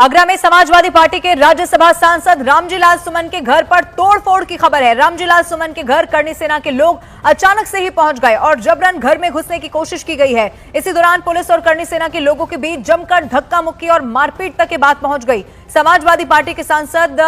आगरा में समाजवादी पार्टी के राज्यसभा सांसद रामजीलाल सुमन के घर पर तोड़फोड़ की खबर है। रामजीलाल सुमन के घर करणी सेना के लोग अचानक से ही पहुंच गए और जबरन घर में घुसने की कोशिश की गई है। इसी दौरान पुलिस और करणी सेना के लोगों के बीच जमकर धक्का मुक्की और मारपीट तक की बात पहुंच गई। समाजवादी पार्टी के सांसद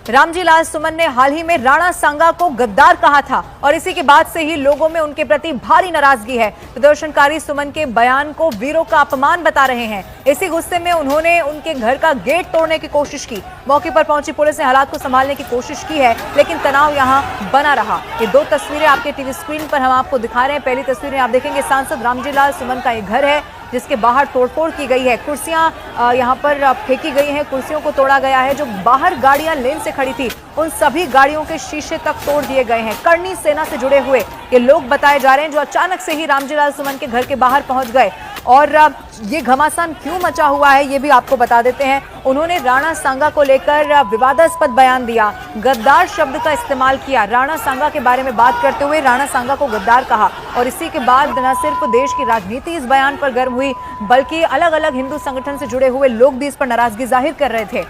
रामजीलाल सुमन ने हाल ही में राणा सांगा को गद्दार कहा था और इसी के बाद से ही लोगों में उनके प्रति भारी नाराजगी है। प्रदर्शनकारी सुमन के बयान को वीरों का अपमान बता रहे हैं। इसी गुस्से में उन्होंने उनके घर का गेट तोड़ने की कोशिश की। मौके पर पहुंची पुलिस ने हालात को संभालने की कोशिश की है, लेकिन तनाव यहां बना रहा। ये दो तस्वीरें आपके टीवी स्क्रीन पर हम आपको दिखा रहे हैं। पहली तस्वीर में आप देखेंगे सांसद रामजीलाल सुमन का ये घर है जिसके बाहर तोड़फोड़ की गई है। कुर्सियां यहां पर फेंकी गई हैं, कुर्सियों को तोड़ा गया है। जो बाहर गाड़ियां लेन से खड़ी थी उन सभी गाड़ियों के शीशे तक तोड़ दिए गए हैं। करणी सेना से जुड़े हुए ये लोग बताए जा रहे हैं जो अचानक से ही रामजीलाल सुमन के घर के बाहर पहुंच गए। और ये घमासान क्यों मचा हुआ है ये भी आपको बता देते हैं। उन्होंने राणा सांगा को लेकर विवादास्पद बयान दिया, गद्दार शब्द का इस्तेमाल किया। राणा सांगा के बारे में बात करते हुए राणा सांगा को गद्दार कहा और इसी के बाद न सिर्फ देश की राजनीति इस बयान पर गर्म हुई बल्कि अलग अलग हिंदू संगठन से जुड़े हुए लोग भी इस पर नाराजगी जाहिर कर रहे थे।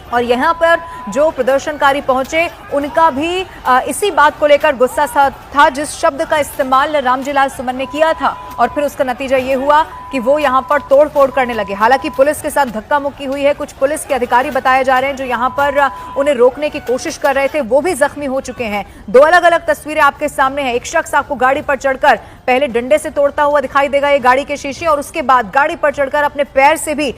और यहाँ पर जो प्रदर्शनकारी पहुंचे उनका भी इसी बात को लेकर गुस्सा था जिस शब्द का इस्तेमाल रामजीलाल सुमन ने किया था और फिर उसका नतीजा ये हुआ कि वो यहाँ पर तोड़फोड़ करने लगे। हालांकि पुलिस के साथ धक्का मुक्की हुई है। कुछ पुलिस के अधिकारी बताए जा रहे हैं जो यहाँ पर उन्हें रोकने की कोशिश कर रहे थे वो भी जख्मी हो चुके हैं। दो अलग अलग तस्वीरें आपके सामने हैं। एक शख्स आपको गाड़ी पर चढ़कर पहले डंडे से तोड़ता हुआ दिखाई देगा ये गाड़ी के शीशे और उसके बाद गाड़ी पर चढ़कर अपने पैर से भी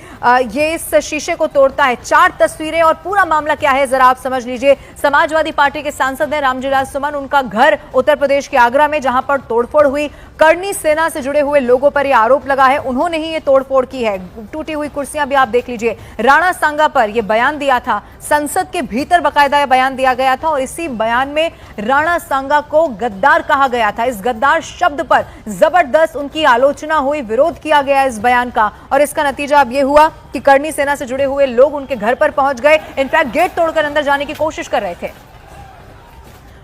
ये इस शीशे को तोड़ता है। 4 तस्वीरें और पूरा मामला क्या है जरा आप समझ लीजिए। समाजवादी पार्टी के सांसद हैं रामजीलाल सुमन, उनका घर उत्तर प्रदेश के आगरा में जहां पर तोड़फोड़ हुई। करणी सेना से जुड़े हुए लोगों पर यह आरोप लगा है उन्होंने ही ये तोड़फोड़ की है। टूटी हुई कुर्सियां भी आप देख लीजिए। राणा सांगा पर यह बयान दिया था, संसद के भीतर बाकायदा यह बयान दिया गया था और इसी बयान में राणा सांगा को गद्दार कहा गया था। इस गद्दार शब्द पर जबरदस्त उनकी आलोचना हुई, विरोध किया गया इस बयान का और इसका नतीजा अब यह हुआ कि करणी सेना से जुड़े हुए लोग उनके घर पर पहुंच गए। इनफैक्ट गेट तोड़कर अंदर जाने की कोशिश कर रहे थे।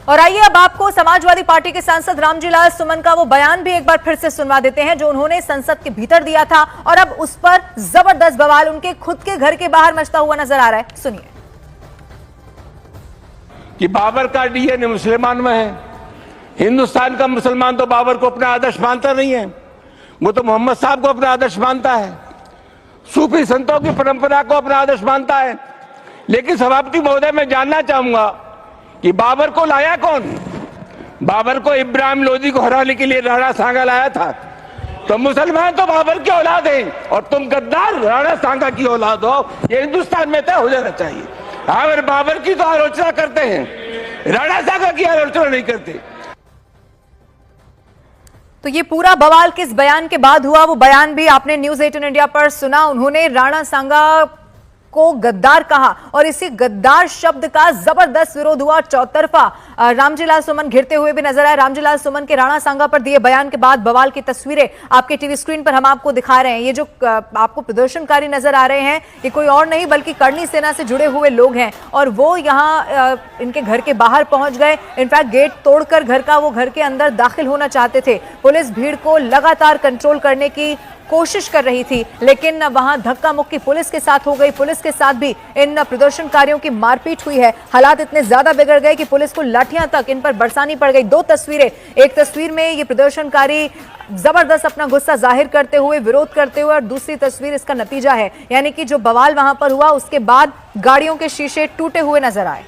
और आइए अब आपको समाजवादी पार्टी के सांसद रामजीलाल सुमन का वो बयान भी एक बार फिर से सुनवा देते हैं जो उन्होंने संसद के भीतर दिया था और अब उस पर जबरदस्त बवाल उनके खुद के घर के बाहर मचता हुआ नजर आ रहा है। सुनिए। कि बाबर का डीएनए मुसलमान में है। हिंदुस्तान का मुसलमान तो बाबर को अपना आदर्श मानता नहीं है, वो तो मोहम्मद साहब को अपना आदर्श मानता है, सूफी संतों की परंपरा को अपना आदर्श मानता है। लेकिन सभापति महोदय मैं जानना चाहूंगा कि बाबर को लाया कौन? बाबर को इब्राहिम लोदी को हराने के लिए राणा सांगा लाया था। तो मुसलमान तो बाबर की औलाद हैं और तुम गद्दार राणा सांगा की औलाद हो, ये हिंदुस्तान में तय हो जाना चाहिए। अगर बाबर की तो आलोचना करते हैं, राणा सांगा की आलोचना नहीं करते। तो ये पूरा बवाल किस बयान के बाद हुआ वो बयान भी आपने न्यूज 18 इंडिया पर सुना। उन्होंने राणा सांगा को गद्दार कहा और इसी गद्दार शब्द का जबरदस्त विरोध हुआ। चौतरफा रामजीलाल सुमन घिरते हुए भी नजर आए। रामजीलाल सुमन के राणा सांगा पर दिए बयान के बाद बवाल की तस्वीरें आपके टीवी स्क्रीन पर हम आपको दिखा रहे हैं। ये जो आपको प्रदर्शनकारी नजर आ रहे हैं ये कोई और नहीं बल्कि करणी सेना से जुड़े हुए लोग हैं और वो यहाँ इनके घर के बाहर पहुंच गए। इनफैक्ट गेट तोड़कर वो घर के अंदर दाखिल होना चाहते थे। पुलिस भीड़ को लगातार कंट्रोल करने की कोशिश कर रही थी लेकिन वहां धक्का मुक्की पुलिस के साथ हो गई। पुलिस के साथ भी इन प्रदर्शनकारियों की मारपीट हुई है। हालात इतने ज्यादा बिगड़ गए कि पुलिस को लाठियां तक इन पर बरसानी पड़ गई। 2 तस्वीरें, एक तस्वीर में ये प्रदर्शनकारी जबरदस्त अपना गुस्सा जाहिर करते हुए विरोध करते हुए और दूसरी तस्वीर इसका नतीजा है, यानी कि जो बवाल वहां पर हुआ उसके बाद गाड़ियों के शीशे टूटे हुए नजर आए।